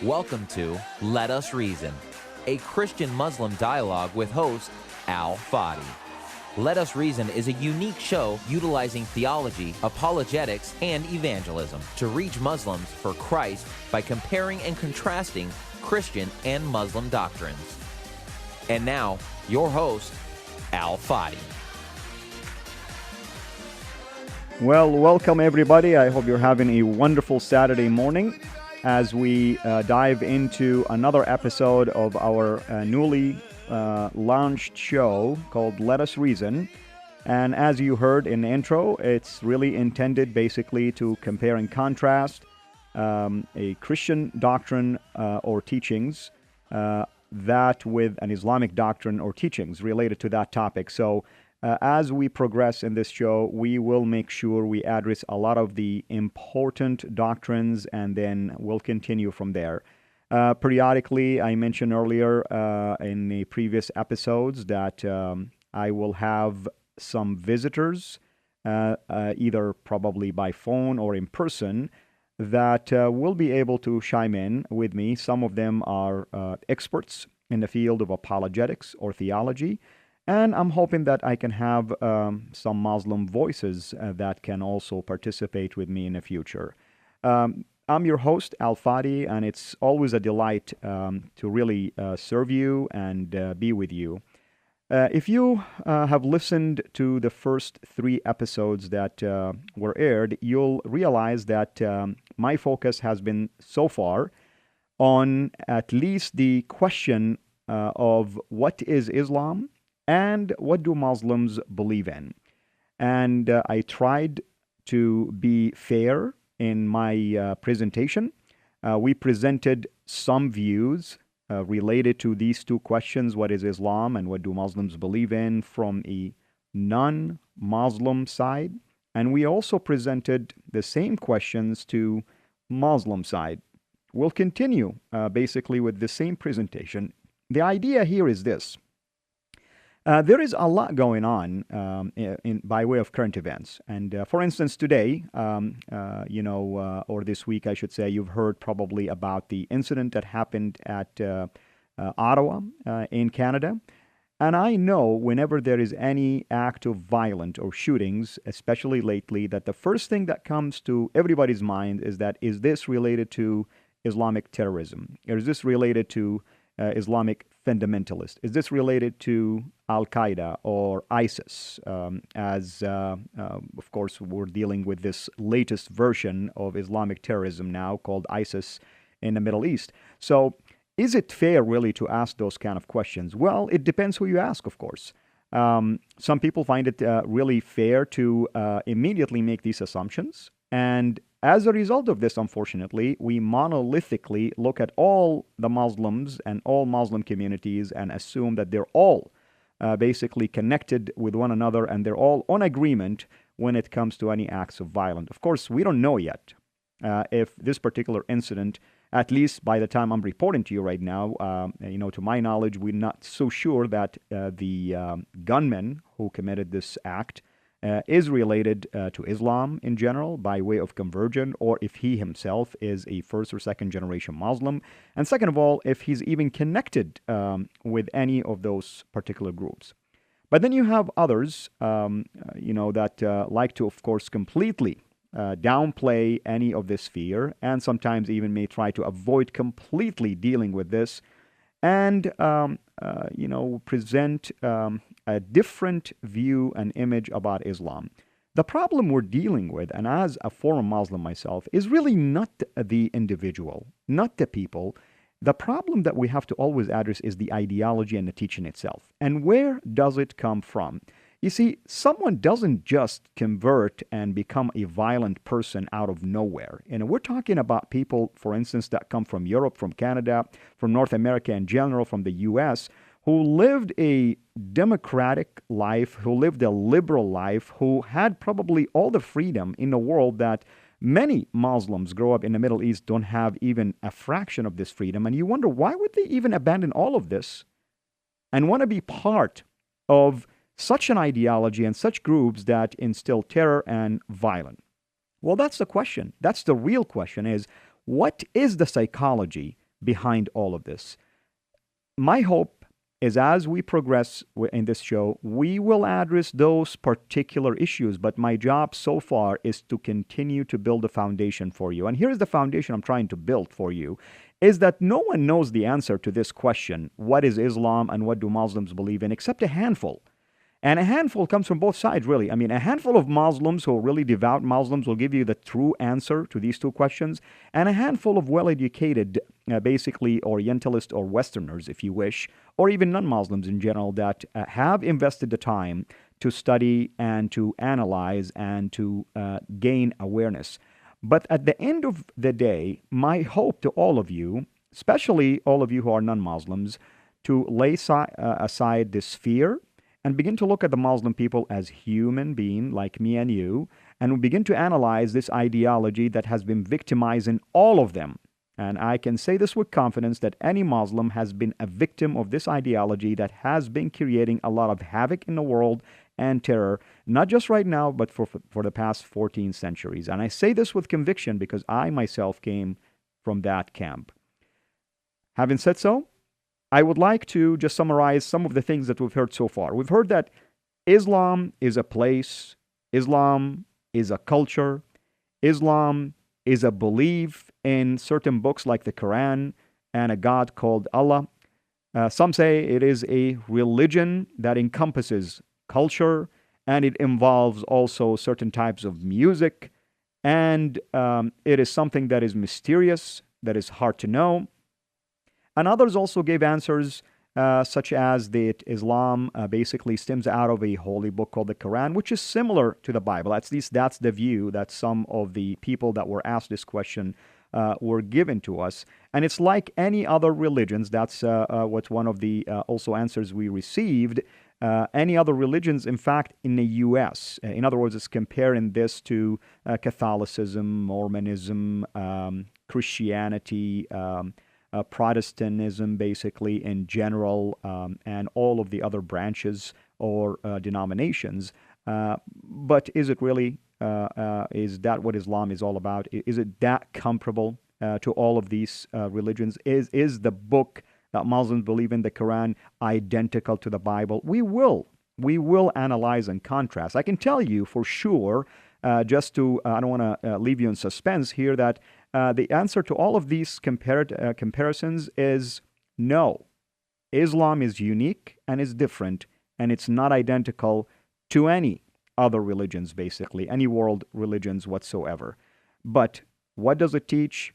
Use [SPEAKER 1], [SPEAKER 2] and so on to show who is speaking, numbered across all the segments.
[SPEAKER 1] Welcome to Let Us Reason, a Christian-Muslim dialogue with host Al Fadi. Let Us Reason is a unique show utilizing theology, apologetics, and evangelism to reach Muslims for Christ by comparing and contrasting Christian and Muslim doctrines. And now, your host, Al Fadi.
[SPEAKER 2] Well, welcome everybody. I hope you're having a wonderful Saturday morning as we dive into another episode of our newly launched show called Let Us Reason. And as you heard in the intro, it's really intended basically to compare and contrast a Christian doctrine or teachings that with an Islamic doctrine or teachings related to that topic. So as we progress in this show, we will make sure we address a lot of the important doctrines, and then we'll continue from there. Periodically, I mentioned earlier in the previous episodes that I will have some visitors, either probably by phone or in person, that will be able to chime in with me. Some of them are experts in the field of apologetics or theology. And I'm hoping that I can have some Muslim voices that can also participate with me in the future. I'm your host, Al Fadi, and it's always a delight to really serve you and be with you. If you have listened to the first 3 episodes that were aired, you'll realize that my focus has been so far on at least the question of what is Islam, and what do Muslims believe in? And I tried to be fair in my presentation. We presented some views related to these 2 questions, what is Islam and what do Muslims believe in, from a non-Muslim side. And we also presented the same questions to Muslim side. We'll continue basically with the same presentation. The idea here is this. There is a lot going on by way of current events. And for instance, today, or this week, I should say, you've heard probably about the incident that happened at Ottawa in Canada. And I know whenever there is any act of violence or shootings, especially lately, that the first thing that comes to everybody's mind is that, is this related to Islamic terrorism? Or is this related to Islamic fundamentalist? Is this related to Al-Qaeda or ISIS? Of course, we're dealing with this latest version of Islamic terrorism now called ISIS in the Middle East. So is it fair really to ask those kind of questions? Well, it depends who you ask, of course. Some people find it really fair to immediately make these assumptions. And as a result of this, unfortunately, we monolithically look at all the Muslims and all Muslim communities and assume that they're all basically connected with one another and they're all on agreement when it comes to any acts of violence. Of course, we don't know yet if this particular incident, at least by the time I'm reporting to you right now, to my knowledge, we're not so sure that the gunman who committed this act is related to Islam in general by way of conversion, or if he himself is a first or second generation Muslim. And second of all, if he's even connected with any of those particular groups. But then you have others, that like to, of course, completely downplay any of this fear, and sometimes even may try to avoid completely dealing with this, and present a different view and image about Islam. The problem we're dealing with, and as a former Muslim myself, is really not the individual, not the people. The problem that we have to always address is the ideology and the teaching itself. And where does it come from? You see, someone doesn't just convert and become a violent person out of nowhere. And we're talking about people, for instance, that come from Europe, from Canada, from North America in general, from the U.S., who lived a democratic life, who lived a liberal life, who had probably all the freedom in the world that many Muslims grow up in the Middle East don't have even a fraction of this freedom. And you wonder, why would they even abandon all of this and want to be part of such an ideology and such groups that instill terror and violence? Well, that's the question. That's the real question, is what is the psychology behind all of this. My hope is as we progress in this show, we will address those particular issues. But my job so far is to continue to build a foundation for you. And here's the foundation I'm trying to build for you, is that no one knows the answer to this question, what is Islam and what do Muslims believe in, except a handful. And a handful comes from both sides, really. I mean, a handful of Muslims who are really devout Muslims will give you the true answer to these two questions, and a handful of well-educated, basically Orientalists or Westerners, if you wish, or even non-Muslims in general, that have invested the time to study and to analyze and to gain awareness. But at the end of the day, my hope to all of you, especially all of you who are non-Muslims, to lay aside this fear and begin to look at the Muslim people as human beings like me and you, and begin to analyze this ideology that has been victimizing all of them. And I can say this with confidence that any Muslim has been a victim of this ideology that has been creating a lot of havoc in the world and terror, not just right now, but for the past 14 centuries. And I say this with conviction because I myself came from that camp. Having said so, I would like to just summarize some of the things that we've heard so far. We've heard that Islam is a place, Islam is a culture, Islam is a belief in certain books like the Quran and a God called Allah. Some say it is a religion that encompasses culture, and it involves also certain types of music, and it is something that is mysterious, that is hard to know. And others also gave answers such as that Islam basically stems out of a holy book called the Quran, which is similar to the Bible. At least that's the view that some of the people that were asked this question were given to us. And it's like any other religions. That's what's one of the also answers we received. Any other religions, in fact, in the U.S. In other words, it's comparing this to Catholicism, Mormonism, Christianity, Protestantism, basically, in general, and all of the other branches or denominations. But is it really, is that what Islam is all about? Is it that comparable to all of these religions? Is the book that Muslims believe in, the Quran, identical to the Bible? We will analyze and contrast. I can tell you for sure, just to, I don't want to leave you in suspense here, that the answer to all of these comparisons is no. Islam is unique and is different, and it's not identical to any other religions, basically, any world religions whatsoever. But what does it teach,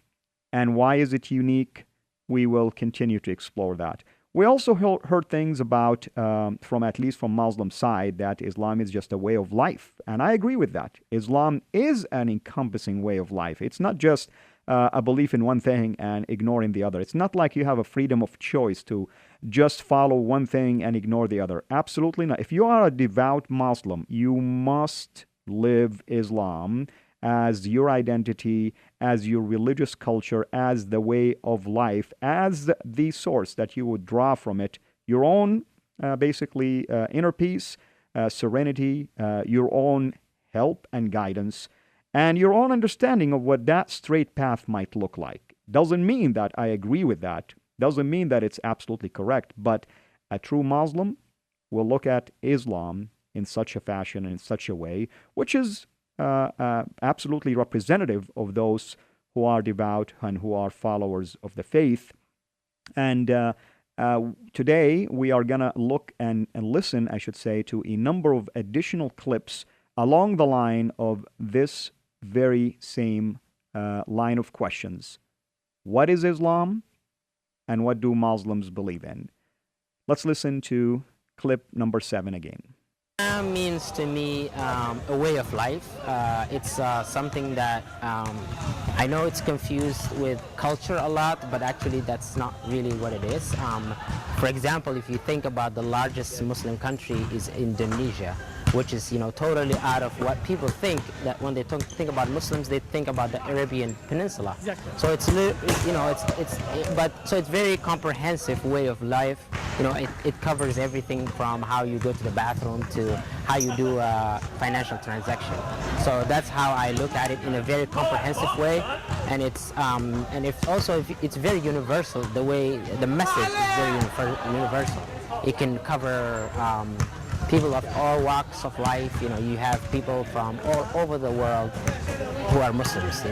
[SPEAKER 2] and why is it unique? We will continue to explore that. We also heard things about, at least from Muslim side, that Islam is just a way of life. And I agree with that. Islam is an encompassing way of life. It's not just a belief in one thing and ignoring the other. It's not like you have a freedom of choice to just follow one thing and ignore the other. Absolutely not. If you are a devout Muslim, you must live Islam as your identity, as your religious culture, as the way of life, as the source that you would draw from it, your own, basically, inner peace, serenity, your own help and guidance, and your own understanding of what that straight path might look like. Doesn't mean that I agree with that. Doesn't mean that it's absolutely correct, but a true Muslim will look at Islam in such a fashion and in such a way, which is absolutely representative of those who are devout and who are followers of the faith. And today we are going to look and listen, I should say, to a number of additional clips along the line of this very same line of questions. What is Islam, and what do Muslims believe in? Let's listen to clip number 7 again.
[SPEAKER 3] Islam means to me a way of life. It's something that I know it's confused with culture a lot, but actually that's not really what it is. For example, if you think about the largest Muslim country is Indonesia, which is totally out of what people think, that when they think about Muslims, they think about the Arabian Peninsula.
[SPEAKER 4] Exactly.
[SPEAKER 3] So it's so it's very comprehensive way of life. it covers everything from how you go to the bathroom to how you do a financial transaction. So that's how I look at it in a very comprehensive way, and it's very universal. The message is very universal. It can cover people of all walks of life. You have people from all over the world who are Muslims.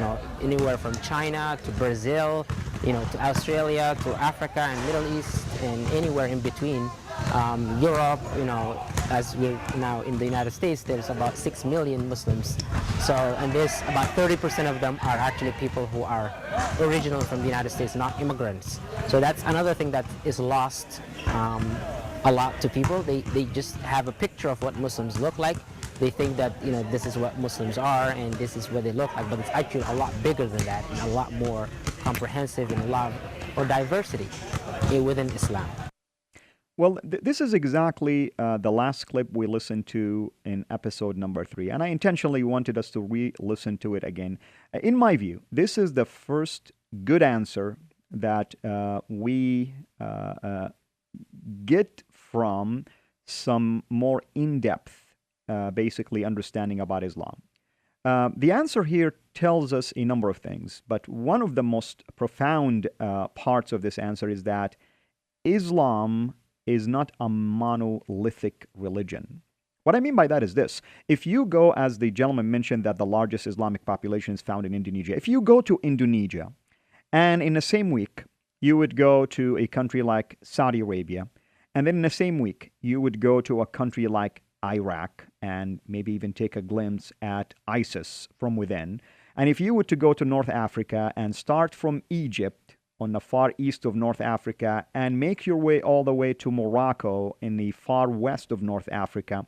[SPEAKER 3] Anywhere from China to Brazil, to Australia, to Africa and Middle East, and anywhere in between. Europe, as we're now in the United States, there's about 6 million Muslims. So, and there's about 30% of them are actually people who are original from the United States, not immigrants. So that's another thing that is lost a lot to people. They just have a picture of what Muslims look like. They think that this is what Muslims are and this is what they look like, but it's actually a lot bigger than that and a lot more comprehensive and a lot more diversity within Islam.
[SPEAKER 2] Well, this is exactly the last clip we listened to in episode number 3, and I intentionally wanted us to re-listen to it again. In my view, this is the first good answer that we get from some more in-depth, basically, understanding about Islam. The answer here tells us a number of things, but one of the most profound parts of this answer is that Islam is not a monolithic religion. What I mean by that is this. If you go, as the gentleman mentioned, that the largest Islamic population is found in Indonesia. If you go to Indonesia, and in the same week, you would go to a country like Saudi Arabia, and then in the same week, you would go to a country like Iraq, and maybe even take a glimpse at ISIS from within. And if you were to go to North Africa and start from Egypt, on the far east of North Africa, and make your way all the way to Morocco in the far west of North Africa,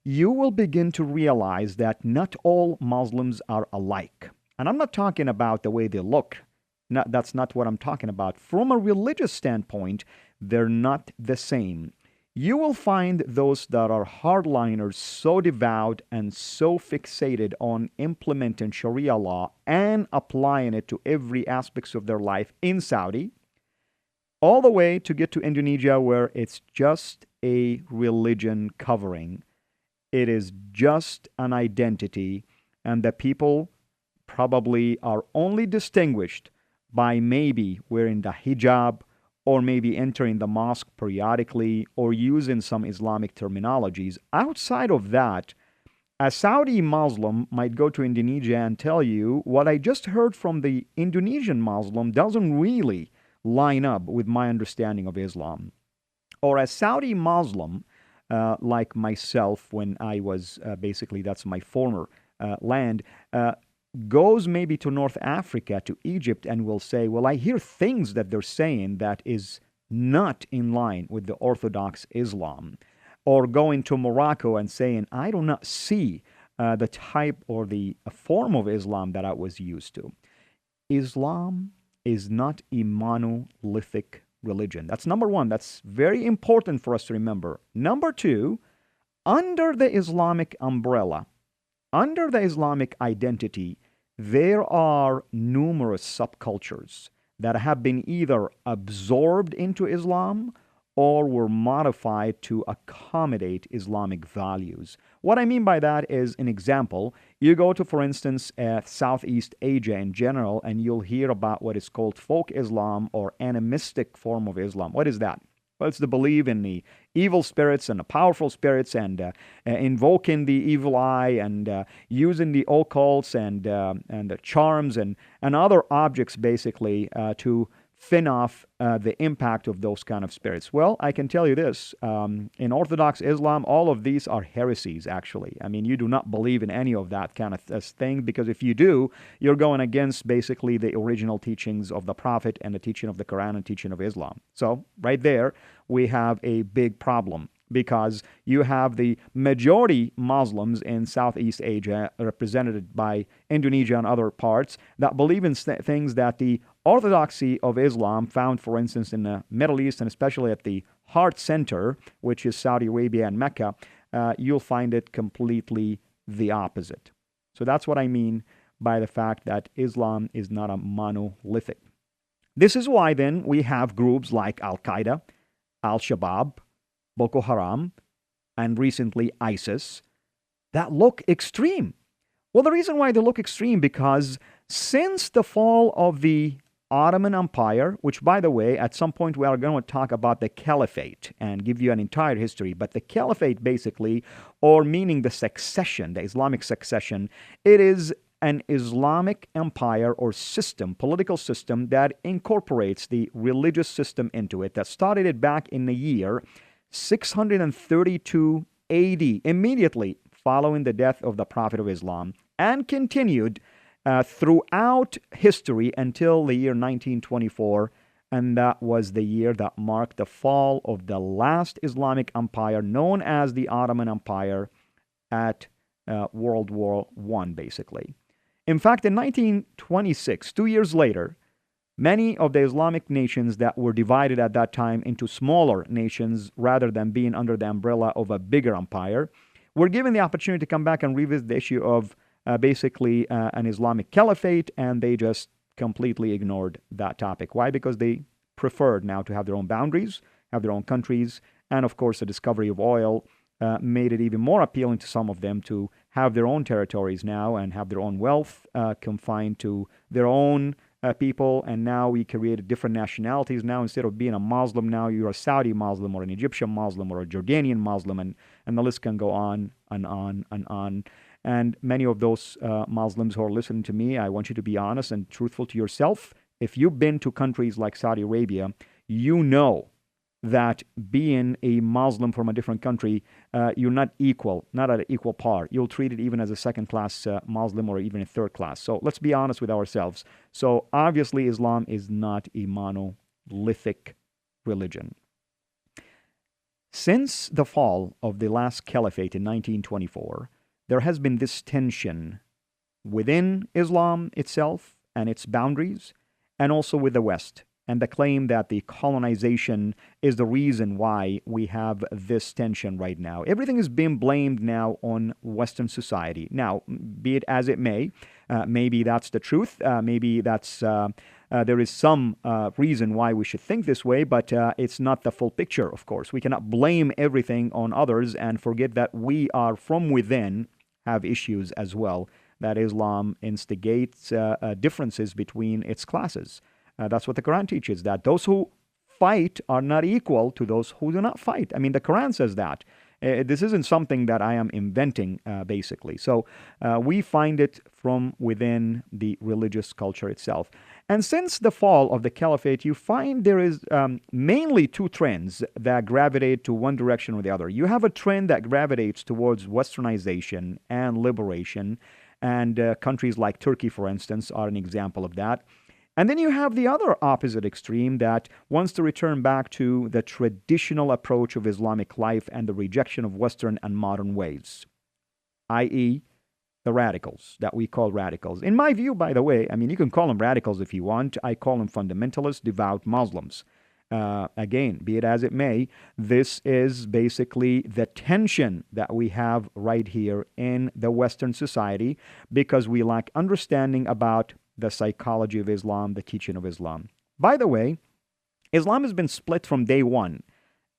[SPEAKER 2] you will begin to realize that not all Muslims are alike. And I'm not talking about the way they look. That's not what I'm talking about. From a religious standpoint, they're not the same. You will find those that are hardliners so devout and so fixated on implementing Sharia law and applying it to every aspect of their life in Saudi, all the way to get to Indonesia, where it's just a religion covering. It is just an identity, and the people probably are only distinguished by maybe wearing the hijab, or maybe entering the mosque periodically, or using some Islamic terminologies. Outside of that, a Saudi Muslim might go to Indonesia and tell you, what I just heard from the Indonesian Muslim doesn't really line up with my understanding of Islam. Or a Saudi Muslim, like myself, when I was, basically that's my former land, goes maybe to North Africa, to Egypt, and will say, well, I hear things that they're saying that is not in line with the Orthodox Islam. Or going to Morocco and saying, I do not see the type or the form of Islam that I was used to. Islam is not a monolithic religion. That's number one. That's very important for us to remember. Number two, under the Islamic umbrella, under the Islamic identity, there are numerous subcultures that have been either absorbed into Islam or were modified to accommodate Islamic values. What I mean by that is, an example, you go to, for instance, Southeast Asia in general, and you'll hear about what is called folk Islam or animistic form of Islam. What is that? Well, it's the belief in the evil spirits and the powerful spirits, and invoking the evil eye, and using the occults and the charms and other objects, basically, to fend off the impact of those kind of spirits. Well, I can tell you this, in Orthodox Islam, all of these are heresies, actually. I mean, you do not believe in any of that kind of thing, because if you do, you're going against basically the original teachings of the Prophet and the teaching of the Quran and teaching of Islam. So, right there, we have a big problem, because you have the majority Muslims in Southeast Asia, represented by Indonesia and other parts, that believe in things that the orthodoxy of Islam, found, for instance, in the Middle East, and especially at the heart center, which is Saudi Arabia and Mecca, you'll find it completely the opposite. So that's what I mean by the fact that Islam is not a monolithic. This is why then we have groups like Al-Qaeda, Al-Shabaab, Boko Haram, and recently ISIS, that look extreme. Well, the reason why they look extreme because since the fall of the Ottoman Empire, which, by the way, at some point we are going to talk about the caliphate and give you an entire history, but the caliphate basically, or meaning the succession, the Islamic succession, it is an Islamic empire or system, political system that incorporates the religious system into it, that started it back in the year 632 AD, immediately following the death of the Prophet of Islam, and continued throughout history until the year 1924, and that was the year that marked the fall of the last Islamic empire known as the Ottoman Empire at World War I, basically. In fact, in 1926, 2 years later, many of the Islamic nations that were divided at that time into smaller nations rather than being under the umbrella of a bigger empire were given the opportunity to come back and revisit the issue of basically an Islamic caliphate, and they just completely ignored that topic. Why? Because they preferred now to have their own boundaries, have their own countries, and of course the discovery of oil made it even more appealing to some of them to have their own territories now and have their own wealth confined to their own people. And now we created different nationalities. Now instead of being a Muslim, now you're a Saudi Muslim or an Egyptian Muslim or a Jordanian Muslim, and the list can go on and on and on. And many of those Muslims who are listening to me, I want you to be honest and truthful to yourself. If you've been to countries like Saudi Arabia, you know that being a Muslim from a different country, you're not equal, not at an equal par. You'll treat it even as a second-class Muslim or even a third class. So let's be honest with ourselves. So obviously Islam is not a monolithic religion. Since the fall of the last caliphate in 1924, there has been this tension within Islam itself and its boundaries, and also with the West, and the claim that the colonization is the reason why we have this tension right now. Everything is being blamed now on Western society. Now, be it as it may, maybe that's the truth. Maybe that's there is some reason why we should think this way, but it's not the full picture, of course. We cannot blame everything on others and forget that we are from within have issues as well, that Islam instigates differences between its classes. That's what the Quran teaches, that those who fight are not equal to those who do not fight. I mean, the Quran says that. This isn't something that I am inventing, basically. So we find it from within the religious culture itself. And since the fall of the caliphate, you find there is mainly two trends that gravitate to one direction or the other. You have a trend that gravitates towards westernization and liberation, and countries like Turkey, for instance, are an example of that. And then you have the other opposite extreme that wants to return back to the traditional approach of Islamic life and the rejection of Western and modern ways, i.e., the radicals that we call radicals. In my view, by the way, I mean, you can call them radicals if you want. I call them fundamentalist, devout Muslims. Again, be it as it may, this is basically the tension that we have right here in the Western society because we lack understanding about the psychology of Islam, the teaching of Islam. By the way, Islam has been split from day one.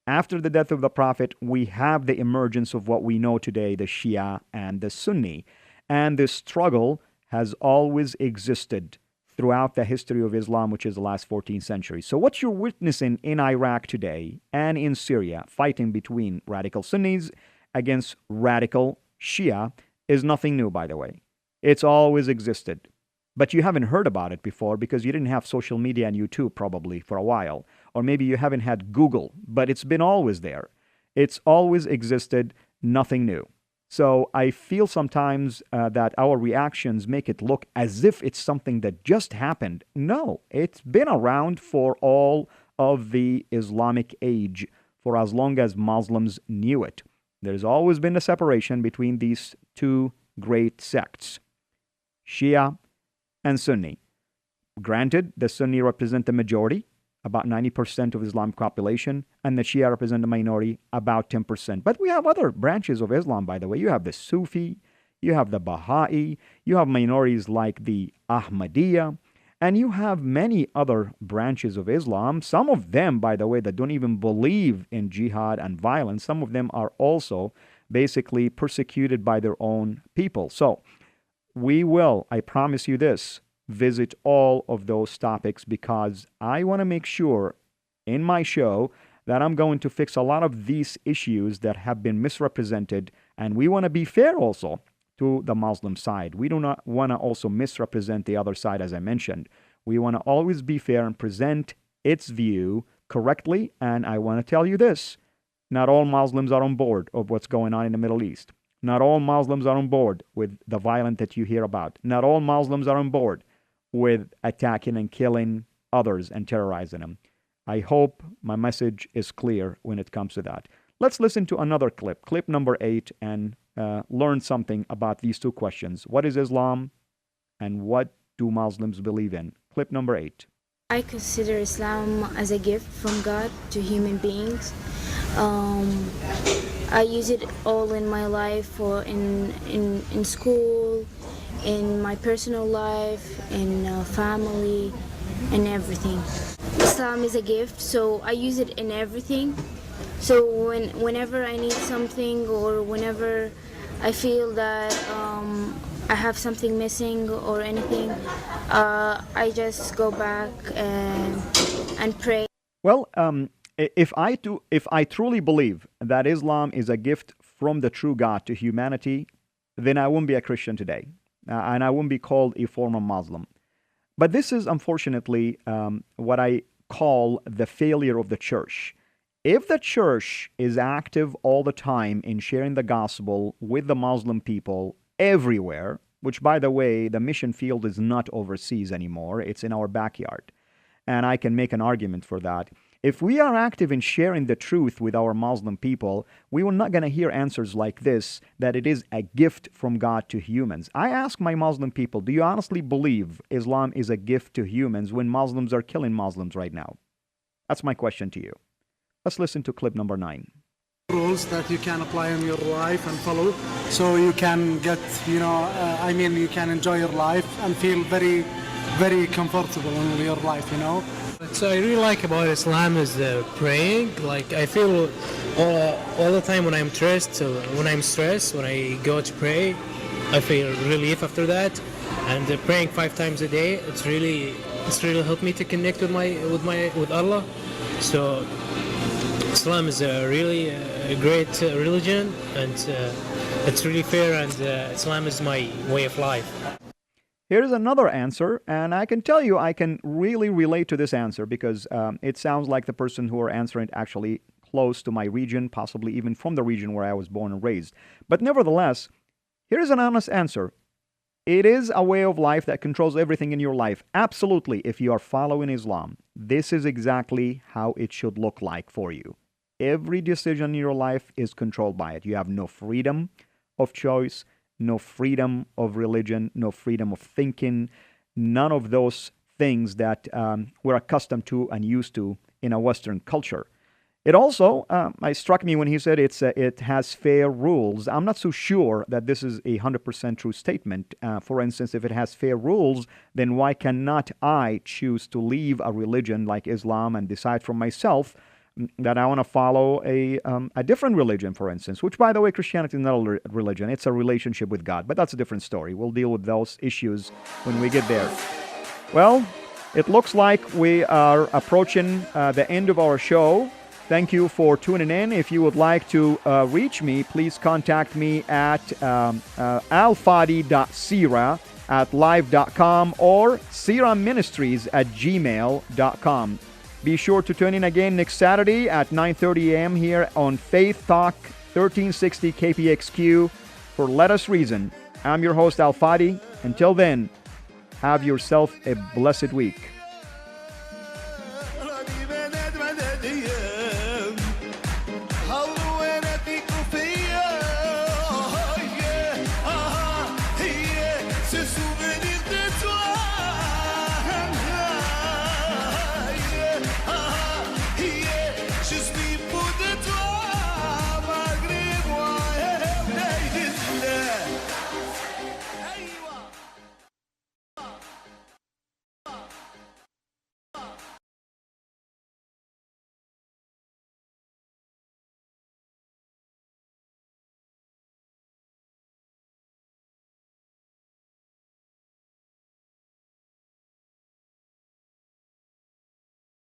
[SPEAKER 2] After the death of the Prophet, we have the emergence of what we know today, the Shia and the Sunni. And this struggle has always existed throughout the history of Islam, which is the last 14 centuries. So what you're witnessing in Iraq today and in Syria, fighting between radical Sunnis against radical Shia, is nothing new, by the way. It's always existed. But you haven't heard about it before because you didn't have social media and YouTube probably for a while. Or maybe you haven't had Google, but it's been always there. It's always existed, nothing new. So I feel sometimes that our reactions make it look as if it's something that just happened. No, it's been around for all of the Islamic age, for as long as Muslims knew it. There's always been a separation between these two great sects, Shia and Sunni. Granted, the Sunni represent the majority, about 90% of Islamic population, and the Shia represent the minority, about 10%. But we have other branches of Islam, by the way. You have the Sufi, you have the Baha'i, you have minorities like the Ahmadiyya, And you have many other branches of Islam, some of them, by the way, that don't even believe in jihad and violence. Some of them are also basically persecuted by their own people. So we will, I promise you this, visit all of those topics because I want to make sure in my show that I'm going to fix a lot of these issues that have been misrepresented. And we want to be fair also to the Muslim side. We do not want to also misrepresent the other side, as I mentioned. We want to always be fair and present its view correctly. And I want to tell you this, not all Muslims are on board of what's going on in the Middle East. Not all Muslims are on board with the violence that you hear about. Not all Muslims are on board with attacking and killing others and terrorizing them. I hope my message is clear when it comes to that. Let's listen to another clip number 8, and learn something about these two questions. What is Islam and what do Muslims believe in? Clip number 8.
[SPEAKER 4] I consider Islam as a gift from God to human beings. I use it all in my life, or in school, in my personal life, in family, and everything. Islam is a gift, so I use it in everything. So whenever I need something, or whenever I feel that I have something missing or anything, I just go back and pray.
[SPEAKER 2] Well, if I truly believe that Islam is a gift from the true God to humanity, then I wouldn't be a Christian today, and I wouldn't be called a former Muslim. But this is unfortunately what I call the failure of the church. If the church is active all the time in sharing the gospel with the Muslim people everywhere, which, by the way, the mission field is not overseas anymore, it's in our backyard, and I can make an argument for that. If we are active in sharing the truth with our Muslim people, we are not going to hear answers like this, that it is a gift from God to humans. I ask my Muslim people, do you honestly believe Islam is a gift to humans when Muslims are killing Muslims right now? That's my question to you. Let's listen to clip number 9.
[SPEAKER 5] Rules that you can apply in your life and follow, so you can get, you can enjoy your life and feel very, very comfortable in your life,
[SPEAKER 6] What I really like about Islam is praying. Like, I feel all the time when I'm stressed, when I go to pray, I feel relief after that. And praying 5 times a day, it's really helped me to connect with Allah. So Islam is really a great religion, and it's really fair, and Islam is my way of life.
[SPEAKER 2] Here's another answer, and I can tell you I can really relate to this answer because it sounds like the person who are answering actually close to my region, possibly even from the region where I was born and raised. But nevertheless, here's an honest answer. It is a way of life that controls everything in your life. Absolutely, if you are following Islam, this is exactly how it should look like for you. Every decision in your life is controlled by it. You have no freedom of choice, no freedom of religion, no freedom of thinking, none of those things that we're accustomed to and used to in a Western culture. It also it struck me when he said it has fair rules. I'm not so sure that this is a 100% true statement. For instance, if it has fair rules, then why cannot I choose to leave a religion like Islam and decide for myself that I want to follow a different religion, for instance, which, by the way, Christianity is not a religion. It's a relationship with God. But that's a different story. We'll deal with those issues when we get there. Well, it looks like we are approaching the end of our show. Thank you for tuning in. If you would like to reach me, please contact me at alfadi.cira@live.com or ciraministries@gmail.com. Be sure to tune in again next Saturday at 9:30 a.m. here on Faith Talk 1360 KPXQ for Let Us Reason. I'm your host, Al Fadi. Until then, have yourself a blessed week.
[SPEAKER 7] Se souvenir